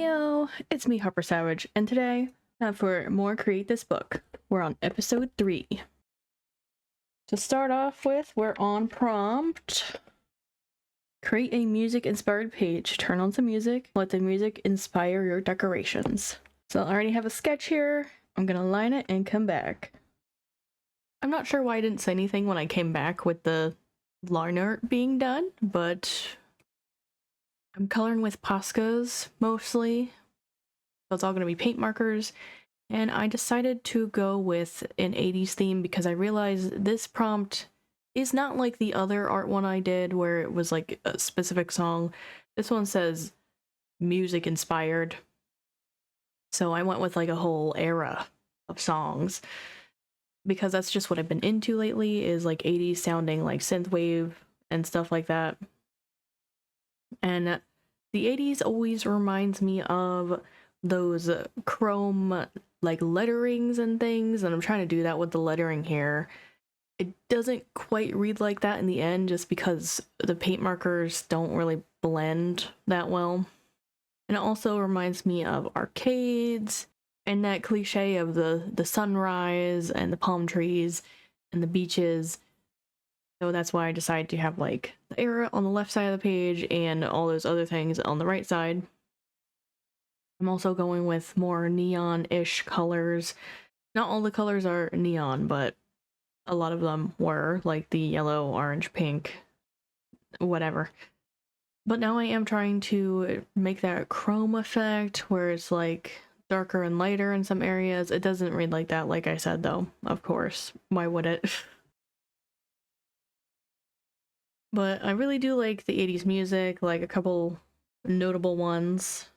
Heyo, it's me, Harper Savage, and today, for more Create This Book, we're on episode 3. To start off with, we're on prompt. Create a music-inspired page. Turn on some music. Let the music inspire your decorations. So I already have a sketch here. I'm gonna line it and come back. I'm not sure why I didn't say anything when I came back with the line art being done, but I'm coloring with Poscas mostly. So it's all going to be paint markers. And I decided to go with an 80s theme because I realized this prompt is not like the other art one I did where it was like a specific song. This one says music inspired. So I went with like a whole era of songs because that's just what I've been into lately, is like 80s sounding like synthwave and stuff like that. And the 80s always reminds me of those chrome like letterings and things, and I'm trying to do that with the lettering here. It doesn't quite read like that in the end just because the paint markers don't really blend that well. And it also reminds me of arcades and that cliche of the sunrise and the palm trees and the beaches. So that's why I decided to have like the era on the left side of the page and all those other things on the right side. I'm also going with more neon-ish colors. Not all the colors are neon, but a lot of them were, like the yellow, orange, pink, whatever. But now I am trying to make that chrome effect where it's like darker and lighter in some areas. It doesn't read like that, like I said, though, of course. Why would it? But I really do like the 80s music, like a couple notable ones.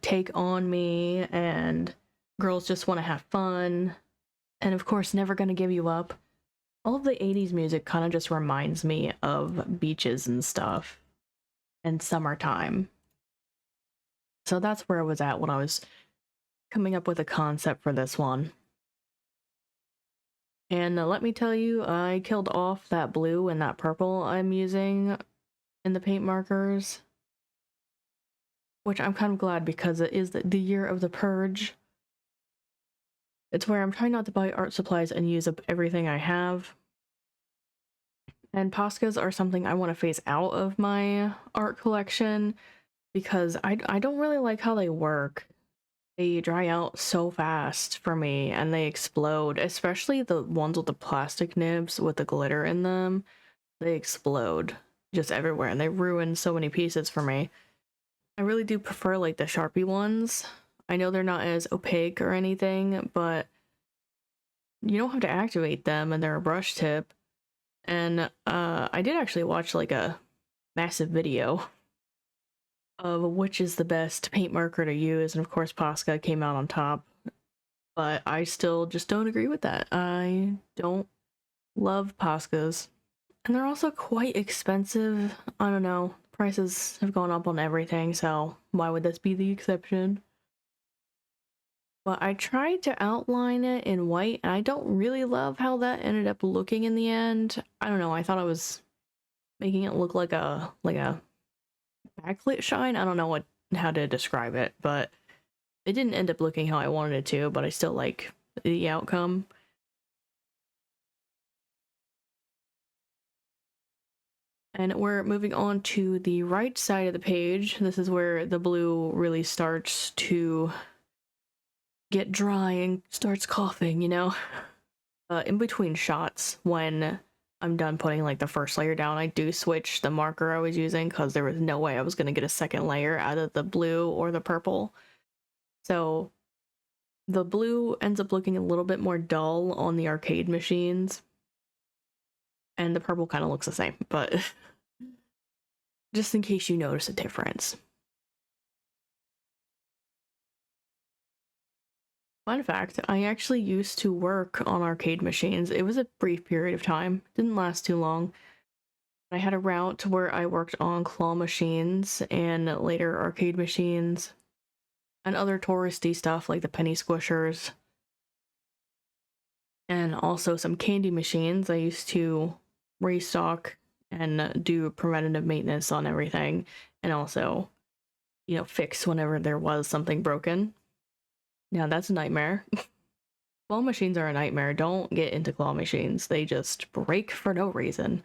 Take On Me and Girls Just Want to Have Fun, and of course Never Gonna Give You Up. All of the 80s music kind of just reminds me of beaches and stuff and summertime. So that's where I was at when I was coming up with a concept for this one. And let me tell you, I killed off that blue and that purple I'm using in the paint markers, which I'm kind of glad because it is the year of the purge. It's where I'm trying not to buy art supplies and use up everything I have. And Poscas are something I want to phase out of my art collection because I don't really like how they work. They dry out so fast for me and they explode, especially the ones with the plastic nibs with the glitter in them. They explode just everywhere and they ruin so many pieces for me. I really do prefer like the Sharpie ones. I know they're not as opaque or anything, but you don't have to activate them and they're a brush tip. And I did actually watch like a massive video of which is the best paint marker to use, and of course Posca came out on top. But I still just don't agree with that. I don't love Poscas. And they're also quite expensive. I don't know. Prices have gone up on everything, so why would this be the exception? But I tried to outline it in white, and I don't really love how that ended up looking in the end. I don't know, I thought I was making it look like a backlit shine. I don't know how to describe it, but it didn't end up looking how I wanted it to, but I still like the outcome. And we're moving on to the right side of the page. This is where the blue really starts to get dry and starts coughing, you know? In between shots, when I'm done putting like the first layer down, I do switch the marker I was using because there was no way I was going to get a second layer out of the blue or the purple. So the blue ends up looking a little bit more dull on the arcade machines. And the purple kind of looks the same, but just in case you notice a difference. Fun fact, I actually used to work on arcade machines. It was a brief period of time. Didn't last too long. I had a route where I worked on claw machines and later arcade machines and other touristy stuff like the penny squishers. And also some candy machines. I used to restock and do preventative maintenance on everything, and also you know, fix whenever there was something broken. Yeah, that's a nightmare. Claw machines are a nightmare. Don't get into claw machines. They just break for no reason.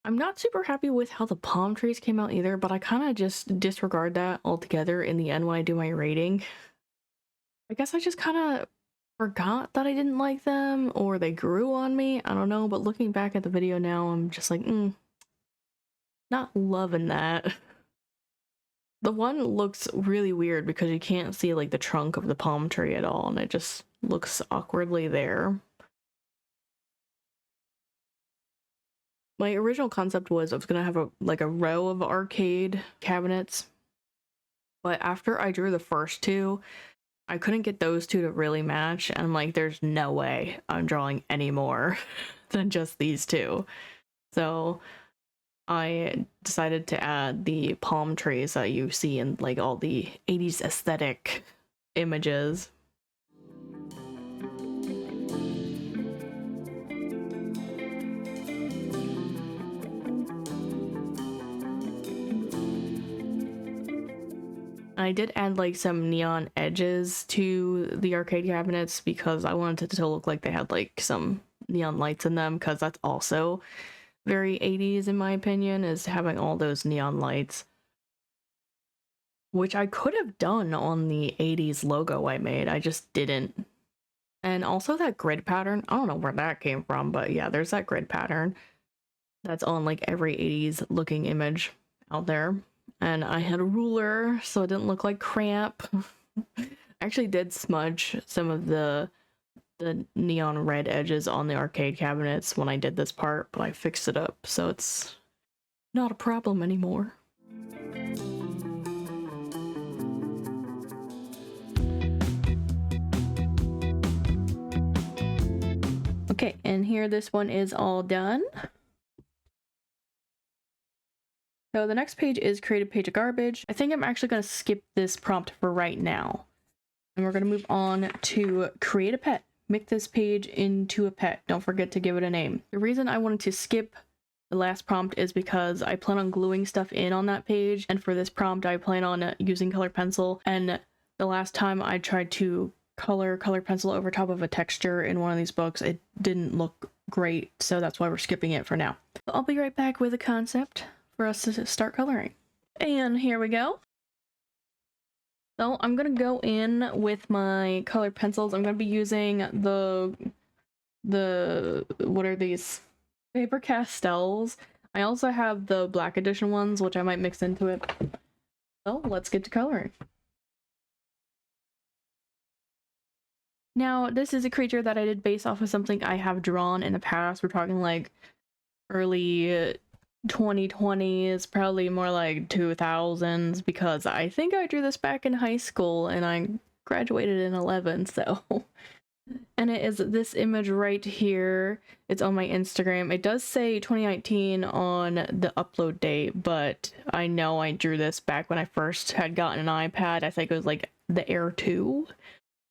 I'm not super happy with how the palm trees came out either, but I kind of just disregard that altogether in the end when I do my rating. I guess I just kind of forgot that I didn't like them, or they grew on me. I don't know, but looking back at the video now, I'm just like, not loving that. The one looks really weird because you can't see like the trunk of the palm tree at all, and it just looks awkwardly there. My original concept was I was gonna have a row of arcade cabinets, but after I drew the first two, I couldn't get those two to really match, and I'm like, there's no way I'm drawing any more than just these two. So I decided to add the palm trees that you see in like all the 80s aesthetic images. I did add like some neon edges to the arcade cabinets because I wanted it to look like they had like some neon lights in them, because that's also very 80s in my opinion, is having all those neon lights. Which I could have done on the 80s logo I made, I just didn't. And also that grid pattern, I don't know where that came from, but yeah, there's that grid pattern that's on like every 80s looking image out there. And I had a ruler so it didn't look like crap. I actually did smudge some of the neon red edges on the arcade cabinets when I did this part, but I fixed it up so it's not a problem anymore. Okay, and here this one is all done. So the next page is create a page of garbage. I think I'm actually going to skip this prompt for right now. And we're going to move on to create a pet. Make this page into a pet. Don't forget to give it a name. The reason I wanted to skip the last prompt is because I plan on gluing stuff in on that page. And for this prompt, I plan on using colored pencil. And the last time I tried to color pencil over top of a texture in one of these books, it didn't look great. So that's why we're skipping it for now. I'll be right back with a concept for us to start coloring. And here we go. So I'm gonna go in with my colored pencils. I'm gonna be using the what are these? Paper Castels. I also have the black edition ones, which I might mix into it. So let's get to coloring. Now, this is a creature that I did base off of something I have drawn in the past. We're talking like early 2020s, probably more like 2000s, because I think I drew this back in high school and I graduated in 11, so. And it is this image right here. It's on my Instagram. It does say 2019 on the upload date, but I know I drew this back when I first had gotten an iPad. I think it was like the Air 2,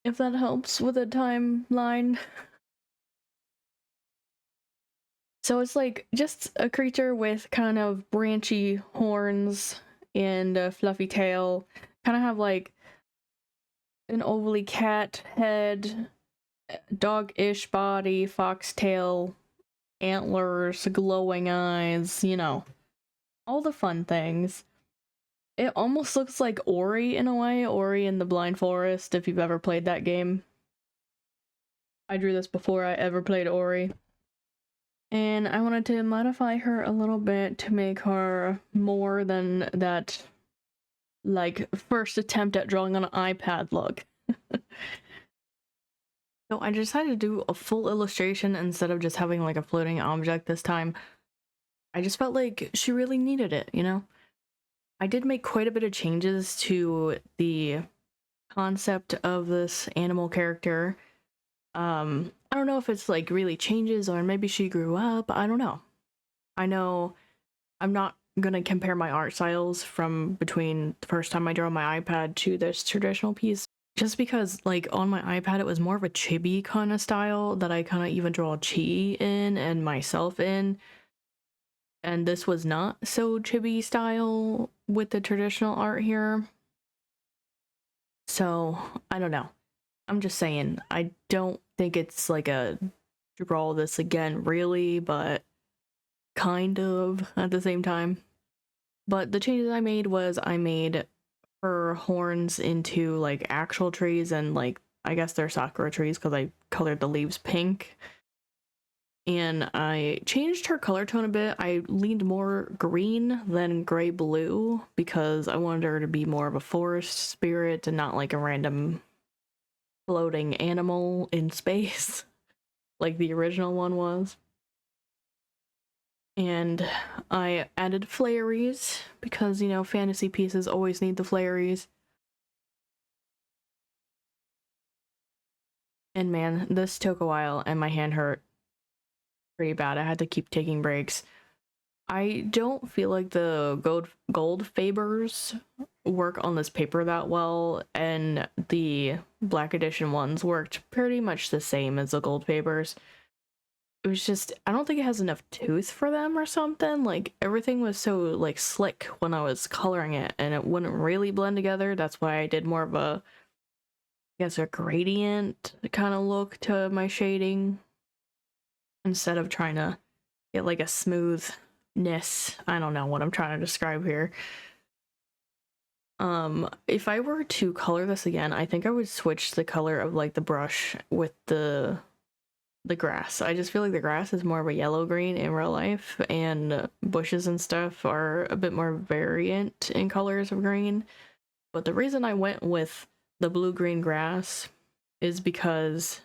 if that helps with a timeline. So it's like just a creature with kind of branchy horns and a fluffy tail. Kind of have like an ovally cat head, dog-ish body, foxtail, antlers, glowing eyes, you know, all the fun things. It almost looks like Ori in a way, Ori in the Blind Forest, if you've ever played that game. I drew this before I ever played Ori. And I wanted to modify her a little bit to make her more than that, like, first attempt at drawing on an iPad look. So I decided to do a full illustration instead of just having like a floating object this time. I just felt like she really needed it, you know? I did make quite a bit of changes to the concept of this animal character. I don't know if it's like really changes or maybe she grew up. I don't know. I know I'm not gonna compare my art styles from between the first time I drew on my iPad to this traditional piece. Just because, like, on my iPad, it was more of a chibi kind of style that I kind of even draw Chi in and myself in. And this was not so chibi style with the traditional art here. So, I don't know. I'm just saying, I don't think it's like a draw this again really, but kind of at the same time. But the changes I made was I made her horns into like actual trees, and like I guess they're sakura trees because I colored the leaves pink. And I changed her color tone a bit. I leaned more green than gray blue because I wanted her to be more of a forest spirit and not like a random floating animal in space like the original one was. And I added flaries because, you know, fantasy pieces always need the flaries. And man, this took a while and my hand hurt pretty bad. I had to keep taking breaks. I don't feel like the gold fibers work on this paper that well, and the black edition ones worked pretty much the same as the gold fibers. It was just, I don't think it has enough tooth for them or something. Like everything was so like slick when I was coloring it and it wouldn't really blend together. That's why I did more of a, I guess, a gradient kind of look to my shading instead of trying to get like a smoothness. I don't know what I'm trying to describe here. If I were to color this again, I think I would switch the color of like the brush with the grass. I just feel like the grass is more of a yellow green in real life, and bushes and stuff are a bit more variant in colors of green. But the reason I went with the blue-green grass is because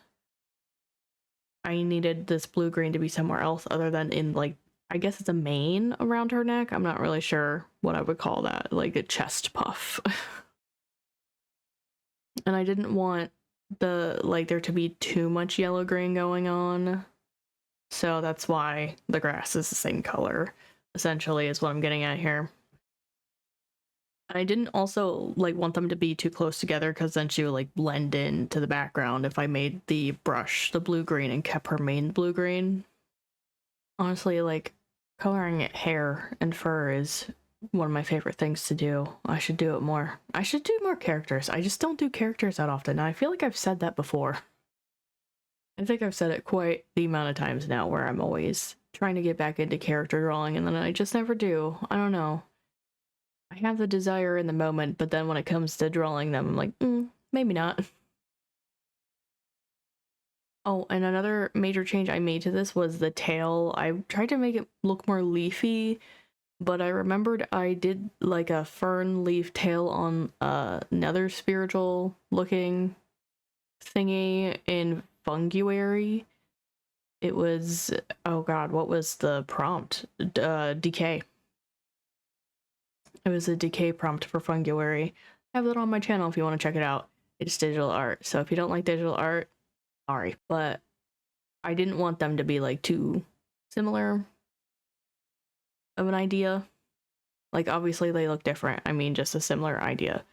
I needed this blue-green to be somewhere else other than in, like, I guess it's a mane around her neck. I'm not really sure what I would call that, like a chest puff. And I didn't want there to be too much yellow green going on, so that's why the grass is the same color, essentially, is what I'm getting at here. I didn't also like want them to be too close together because then she would like blend into the background if I made the brush the blue green and kept her main blue green. Honestly, like coloring hair and fur is one of my favorite things to do. I should do it more. I should do more characters. I just don't do characters that often. I feel like I've said that before. I think I've said it quite the amount of times now where I'm always trying to get back into character drawing and then I just never do. I don't know. I have the desire in the moment, but then when it comes to drawing them, I'm like, maybe not. Oh, and another major change I made to this was the tail. I tried to make it look more leafy, but I remembered I did like a fern leaf tail on another spiritual looking thingy in Funguary. It was, oh god, what was the prompt? Decay. It was a decay prompt for Funguary. I have that on my channel if you want to check it out. It's digital art, so if you don't like digital art, sorry. But I didn't want them to be like too similar of an idea. Like obviously they look different. I mean just a similar idea.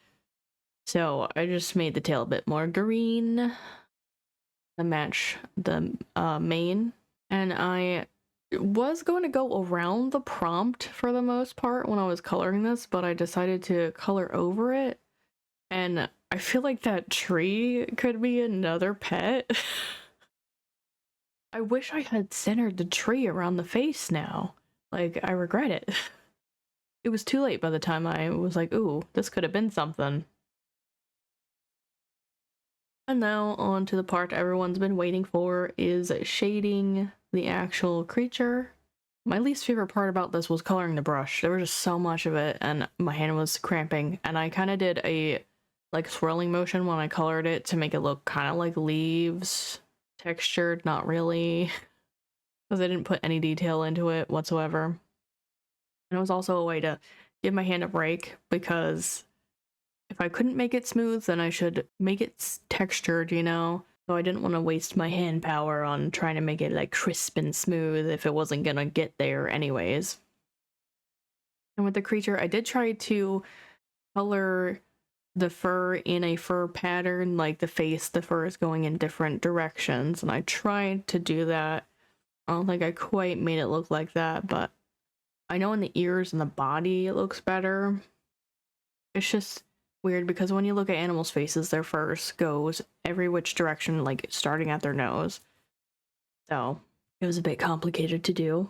So I just made the tail a bit more green to match the mane. And I was going to go around the prompt for the most part when I was coloring this, but I decided to color over it. And I feel like that tree could be another pet. I wish I had centered the tree around the face now. Like, I regret it. It was too late by the time I was like, ooh, this could have been something. And now on to the part everyone's been waiting for, is shading the actual creature. My least favorite part about this was coloring the brush. There was just so much of it and my hand was cramping, and I kind of did a like swirling motion when I colored it to make it look kind of like leaves textured, not really, because I didn't put any detail into it whatsoever. And it was also a way to give my hand a break, because if I couldn't make it smooth, then I should make it textured, you know? So I didn't want to waste my hand power on trying to make it like crisp and smooth if it wasn't gonna get there anyways. And with the creature, I did try to color the fur in a fur pattern, like the face, the fur is going in different directions, and I tried to do that. I don't think I quite made it look like that, but I know in the ears and the body it looks better. It's just weird because when you look at animals' faces, their first goes every which direction, like starting at their nose. So it was a bit complicated to do.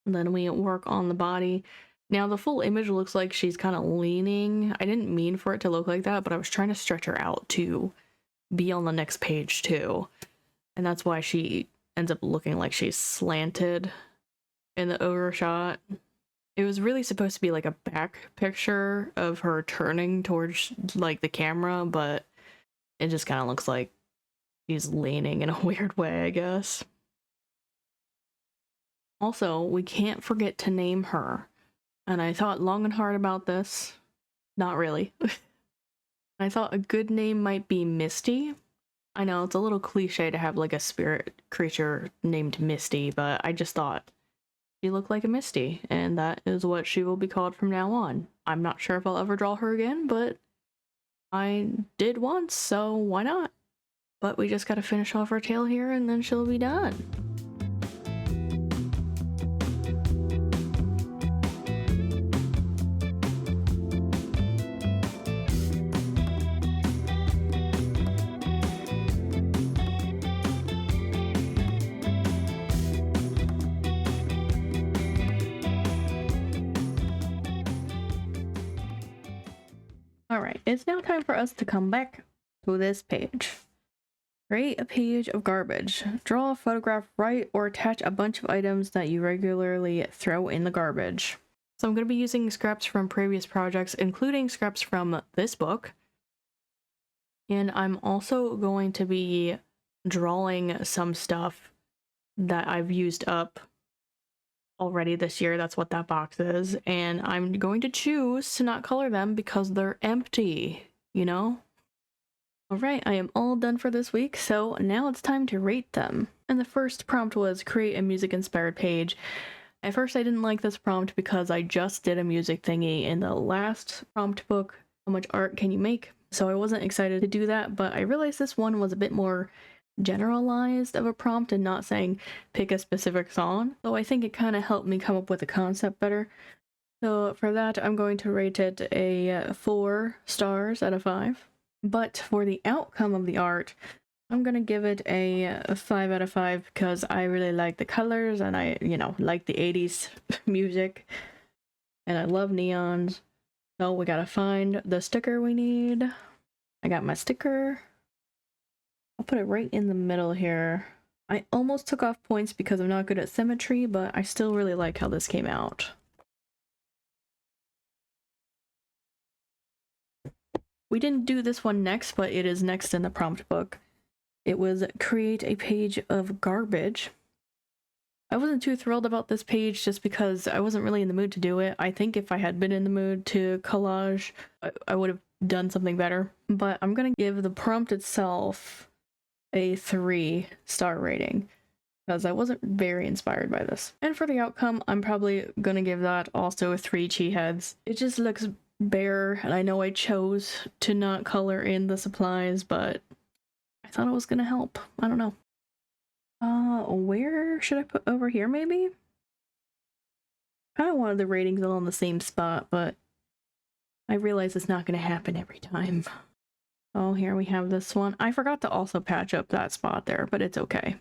And then we work on the body. Now the full image looks like she's kind of leaning. I didn't mean for it to look like that, but I was trying to stretch her out to be on the next page too. And that's why she ends up looking like she's slanted in the overshot. It was really supposed to be like a back picture of her turning towards like the camera, but it just kind of looks like she's leaning in a weird way, I guess. Also, we can't forget to name her. And I thought long and hard about this. Not really. I thought a good name might be Misty. I know it's a little cliche to have like a spirit creature named Misty, but I just thought she looked like a Misty, and that is what she will be called from now on. I'm not sure if I'll ever draw her again, but I did once, so why not? But we just gotta finish off her tail here and then she'll be done. Alright, it's now time for us to come back to this page. Create a page of garbage. Draw, photograph, write, or attach a bunch of items that you regularly throw in the garbage. So I'm going to be using scraps from previous projects, including scraps from this book. And I'm also going to be drawing some stuff that I've used up already this year. That's what that box is. And I'm going to choose to not color them because they're empty, you know? Alright, I am all done for this week, so now it's time to rate them. And the first prompt was create a music-inspired page. At first I didn't like this prompt because I just did a music thingy in the last prompt book, How Much Art Can You Make? So I wasn't excited to do that, but I realized this one was a bit more generalized of a prompt and not saying pick a specific song. So I think it kind of helped me come up with a concept better. So for that, I'm going to rate it a 4 stars out of 5. But for the outcome of the art, I'm gonna give it a 5 out of 5 because I really like the colors and I, like the 80s music. And I love neons. So we gotta find the sticker we need. I got my sticker. I'll put it right in the middle here. I almost took off points because I'm not good at symmetry, but I still really like how this came out. We didn't do this one next, but it is next in the prompt book. It was create a page of garbage. I wasn't too thrilled about this page just because I wasn't really in the mood to do it. I think if I had been in the mood to collage, I would have done something better. But I'm gonna give the prompt itself a 3-star rating because I wasn't very inspired by this. And for the outcome, I'm probably gonna give that also 3 chi heads. It just looks bare, and I know I chose to not color in the supplies, but I thought it was gonna help. I don't know. Where should I put over here, maybe? I kind of wanted the ratings all in the same spot, but I realize it's not gonna happen every time. Oh, here we have this one. I forgot to also patch up that spot there, but it's okay.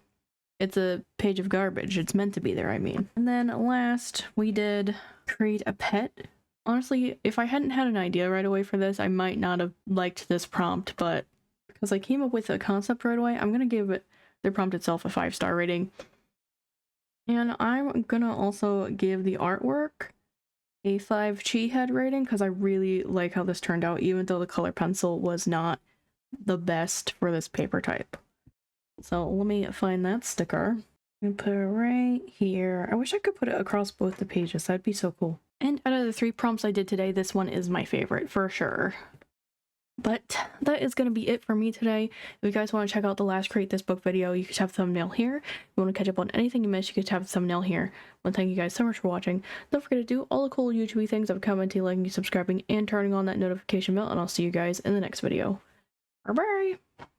It's a page of garbage. It's meant to be there, I mean. And then last, we did create a pet. Honestly, if I hadn't had an idea right away for this, I might not have liked this prompt, but because I came up with a concept right away, I'm gonna give it the prompt itself a 5-star rating. And I'm gonna also give the artwork a 5 chi head rating because I really like how this turned out, even though the color pencil was not the best for this paper type. So let me find that sticker and put it right here. I wish I could put it across both the pages. That'd be so cool. And out of the 3 prompts I did today, this one is my favorite for sure. But that is going to be it for me today. If you guys want to check out the last Create This Book video, you could have the thumbnail here. If you want to catch up on anything you missed, you could have the thumbnail here. Well, thank you guys so much for watching. Don't forget to do all the cool YouTube things of commenting, liking, subscribing, and turning on that notification bell, and I'll see you guys in the next video. Bye-bye!